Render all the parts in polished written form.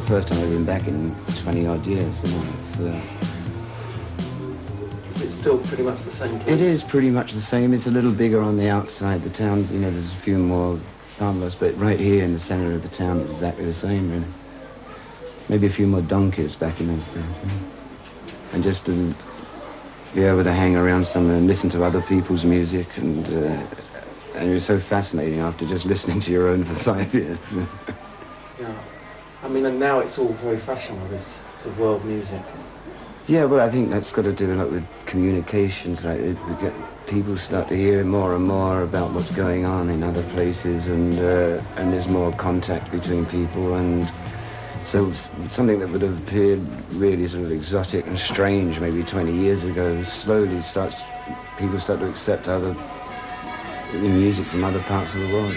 first time I've been back in 20-odd years. You know, it's, Is it still pretty much the same place? it is pretty much the same. It's a little bigger on the outside. The town's, you know, there's a few more farmhouse, but right here in the centre of the town it's exactly the same, really. Maybe a few more donkeys back in those days. Yeah. And just to be able to hang around somewhere and listen to other people's music, and it was so fascinating after just listening to your own for 5 years. Yeah. I mean, and now it's all very fashionable, this sort of world music. Yeah, well, I think that's got to do a lot with communications, right? People start to hear more and more about what's going on in other places, and there's more contact between people, and so something that would have appeared really sort of exotic and strange maybe 20 years ago slowly people start to accept other music from other parts of the world.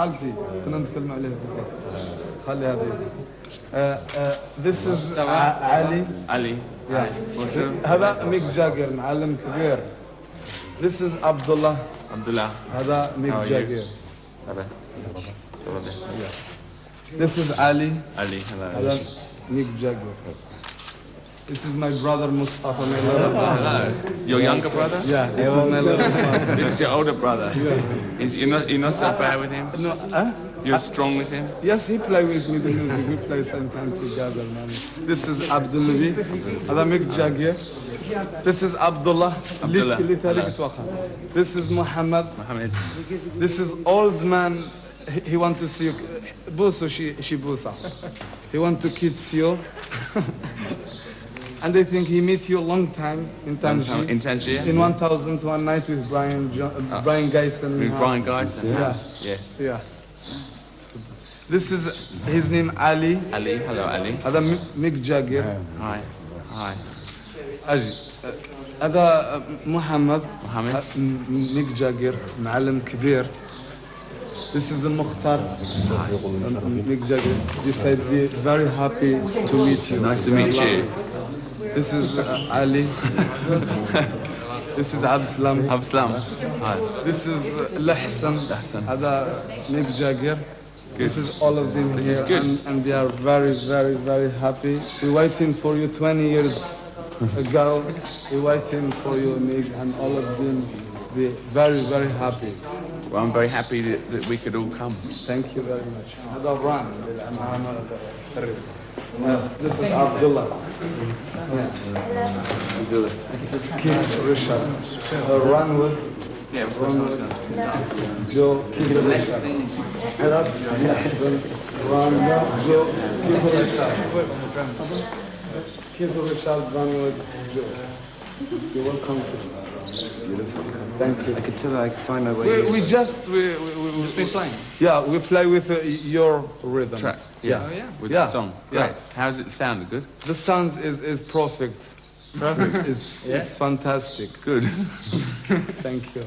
قلبي كنا نتكلم عليه بزاف خلي هذا يزيد. This is علي. Ali. Yeah. هذا ميك جاجر معلم كبير. This is Abdullah. Abdullah. هذا ميك جاجر. This is Ali. Ali. هذا ميك جاجر. This is my brother Mustafa, my little brother. Hello. Your younger brother? Yeah, this is my little brother. This is your older brother? Yeah. You're not so bad with him? No, You're strong with him? Yes, he play with me the music. We play sometimes together, man. This is Abdul Nabi. هذا ميك جاجر. This is Abdullah. This is Muhammad. This is old man. He want to see you. Buso she busa. He want to kiss you. And I think he met you a long time in Tangier. In Tangier? In 1001 Night with Brian Geisen. With Brian Geisen? Yeah. Yes. Yeah. This is his name Ali. Ali. Hello, Ali. هذا ميك جاجر. Hi. Hi. أجي. هذا محمد. Mohammed. ميك جاجر معلم كبير. This is Mukhtar. Mick Jagger. This I'd be very happy to meet you. Nice to meet you. This is Ali. This is Abslam. Abslam. Hi. This is Lahsan. هذا Mick Jagger. This is all of them This here, is good. and they are very, very, very happy. We're waiting for you 20 years ago. We're waiting for you, Mick, and all of them be very, very happy. Well, I'm very happy that we could all come. Thank you very much. هذا Ran. This is Abdullah. Abdullah. This is King Richard. Ran with Yeah, we're supposed to Joe. King Richard. Arab Hassan. Ran Joe. King Richard. King Richard. Ran with Joe. You're welcome. Beautiful. Thank you. I could tell I could find my way. We just been playing. Yeah, we play with your rhythm. Track. Yeah. With Yeah. the song. Yeah. Great. How's it sounded? Good? The sound is perfect. It's fantastic. Good. Thank you.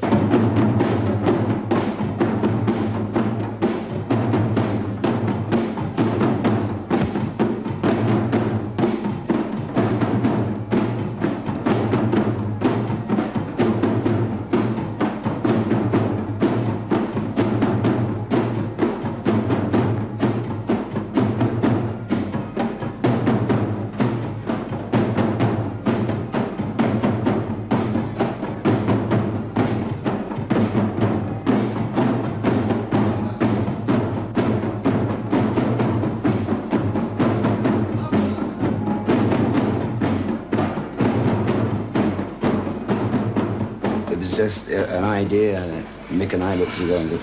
It was just an idea that Mick and I looked together and said,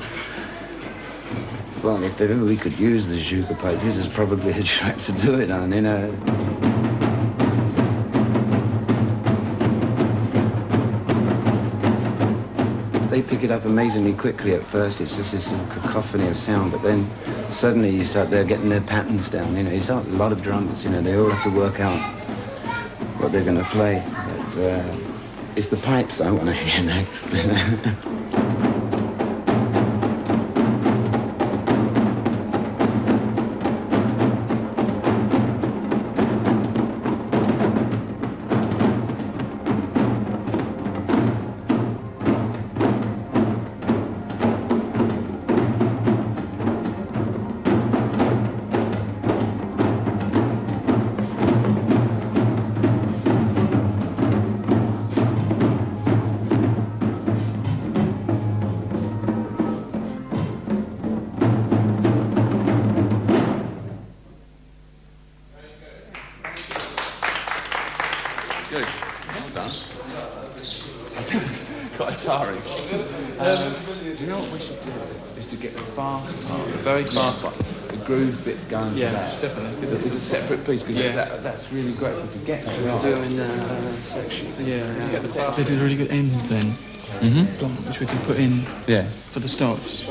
well, if ever we could use the Zhuka pipes, this is probably the track to do it on, you know. They pick it up amazingly quickly at first. It's just this sort of cacophony of sound, but then suddenly they're getting their patterns down, you know. It's a lot of drummers, you know, they all have to work out what they're going to play. But, it's the pipes I want to hear next. Good. Well done. Quite tiring. Do you know what we should do? Is to get the fast part, the very fast part, the groove bit going to that. Definitely. It's a separate piece, because that's really great if we could get that. Doing section. Yeah. They did a really good end then, which we can put in Yes. for the stops.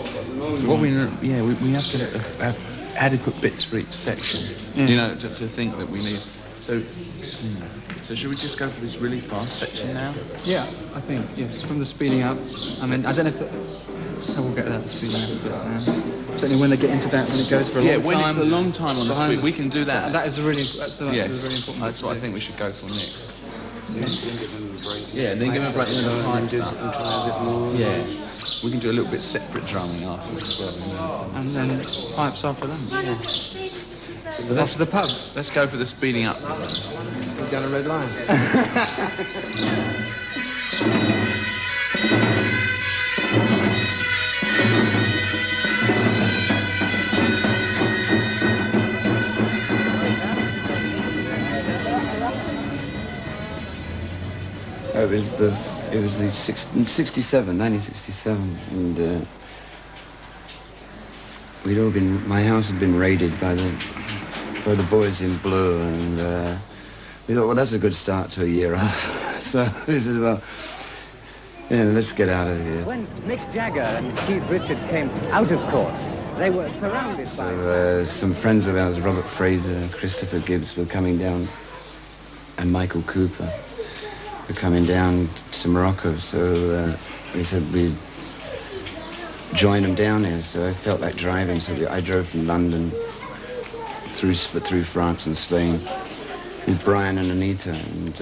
What we have to have adequate bits for each section. Yeah. You know, to think that we need. So should we just go for this really fast section now? Yeah, I think, yes, from the speeding up. I mean, I don't know if how we'll get that, the speeding up, but certainly when they get into that, when it goes for a long time. Yeah, when it's a long time on the speed, we can do that. That's the really important. That's what I think we should go for next. Yeah, and then give them a break and then the pipes up. Yeah, we can do a little bit separate drumming afterwards as well. And then pipes after that. Yeah. So that's for the pub. Let's go for the speeding up. Down a red line. It was the 1967, and we'd all been. My house had been raided by the boys in blue, and we thought, well, that's a good start to a year off. So we said, well, yeah, let's get out of here. When Mick Jagger and Keith Richard came out of court, they were surrounded by... So some friends of ours, Robert Fraser, Christopher Gibbs, were coming down, and Michael Cooper were coming down to Morocco. So we said we'd join them down here. So I felt like driving. So I drove from London through France and Spain with Brian and Anita. And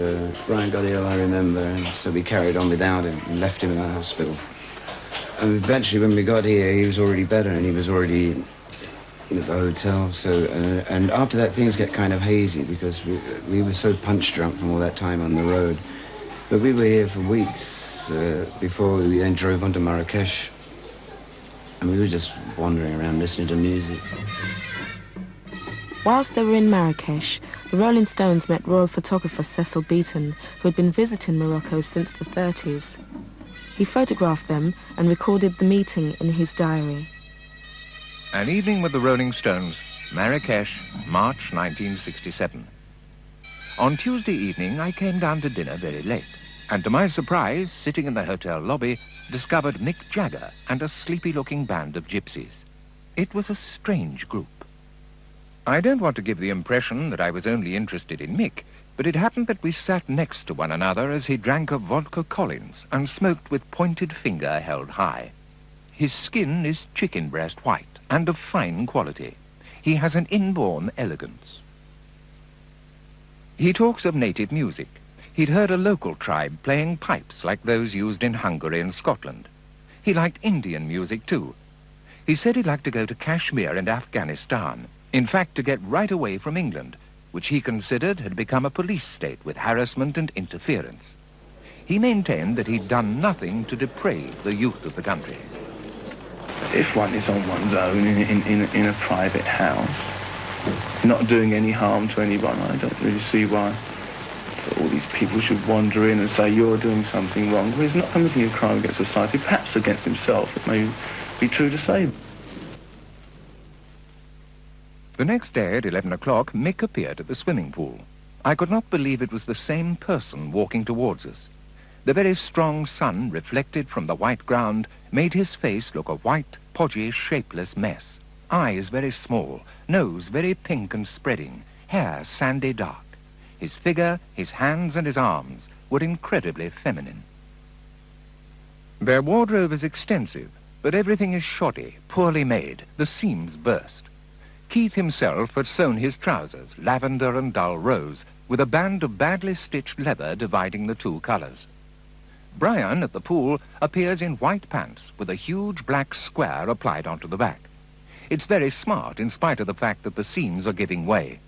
Brian got ill, I remember, and so we carried on without him and left him in a hospital. And eventually, when we got here, he was already better, and he was already at the hotel. So, and after that, things get kind of hazy because we were so punch drunk from all that time on the road. But we were here for weeks before we then drove on to Marrakesh, and we were just wandering around listening to music. Whilst they were in Marrakesh, the Rolling Stones met royal photographer Cecil Beaton, who had been visiting Morocco since the 30s. He photographed them and recorded the meeting in his diary. An evening with the Rolling Stones, Marrakesh, March 1967. On Tuesday evening, I came down to dinner very late, and to my surprise, sitting in the hotel lobby, discovered Mick Jagger and a sleepy-looking band of gypsies. It was a strange group. I don't want to give the impression that I was only interested in Mick, But it happened that we sat next to one another as he drank a vodka Collins and smoked with pointed finger held high. His skin is chicken breast white and of fine quality. He has an inborn elegance. He talks of native music. He'd heard a local tribe playing pipes like those used in Hungary and Scotland. He liked Indian music too. He said he'd like to go to Kashmir and Afghanistan, in fact to get right away from England, which he considered had become a police state with harassment and interference. He maintained that he'd done nothing to deprave the youth of the country. If one is on one's own in a private house, not doing any harm to anyone, I don't really see why all these people should wander in and say you're doing something wrong. Well, he's not committing a crime against society, perhaps against himself, it may be true to say. The next day at 11 o'clock, Mick appeared at the swimming pool. I could not believe it was the same person walking towards us. The very strong sun reflected from the white ground made his face look a white, podgy, shapeless mess. Eyes very small, nose very pink and spreading, hair sandy dark. His figure, his hands and his arms were incredibly feminine. Their wardrobe is extensive, but everything is shoddy, poorly made. The seams burst. Keith himself had sewn his trousers, lavender and dull rose, with a band of badly stitched leather dividing the two colours. Brian, at the pool, appears in white pants with a huge black square applied onto the back. It's very smart in spite of the fact that the seams are giving way.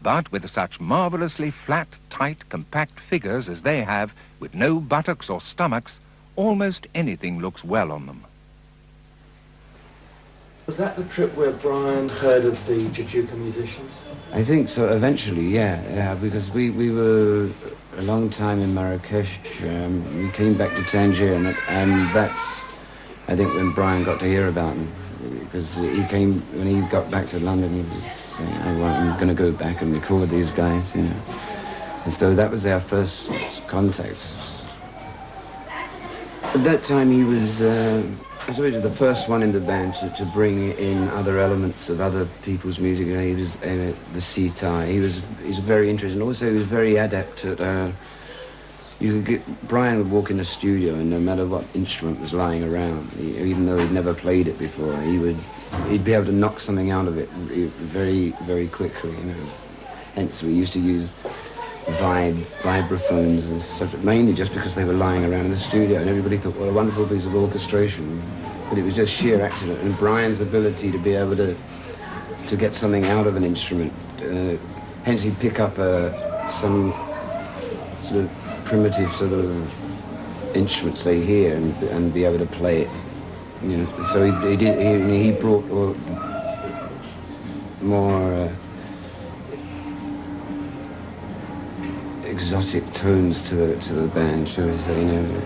But with such marvellously flat, tight, compact figures as they have, with no buttocks or stomachs, almost anything looks well on them. Was that the trip where Brian heard of the Jujuka musicians? I think so, eventually, yeah, because we were a long time in Marrakesh. We came back to Tangier, and that's, I think, when Brian got to hear about them. Because he came, when he got back to London, he was saying, I'm going to go back and record these guys, you know. And so that was our first contact. At that time, he was really the first one in the band to bring in other elements of other people's music. You know, he was the sitar. He's very interesting. Also, he was very adept at. Brian would walk in the studio, and no matter what instrument was lying around, even though he'd never played it before, he'd be able to knock something out of it very, very quickly. You know, hence we used to use vibraphones and stuff, mainly just because they were lying around in the studio, and everybody thought, what a wonderful piece of orchestration. But it was just sheer accident, and Brian's ability to be able to get something out of an instrument. Hence, he'd pick up some sort of primitive sort of instrument, say here, and be able to play it. You know, so he brought more exotic tones to the band, shall we say? You know.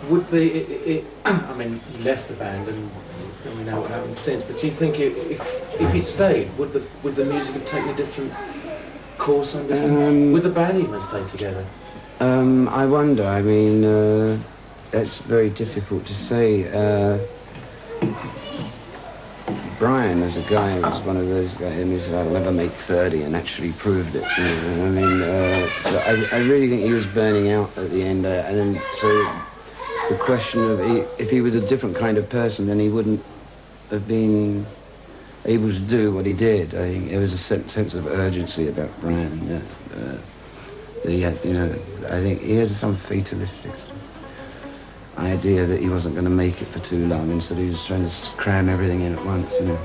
Would I mean, he left the band, and we know what happened since. But do you think if he'd stayed, would the music have taken a different course under him? Would the band even have stayed together? I wonder. I mean, that's very difficult to say. Brian, as a guy, was one of those guys who said, I'll never make 30, and actually proved it. You know? I mean, so I really think he was burning out at the end. And then, so the question of if he was a different kind of person, then he wouldn't have been able to do what he did. I think there was a sense of urgency about Brian. He had, you know, I think he had some fatalistic idea that he wasn't going to make it for too long, and so he was trying to cram everything in at once, you know.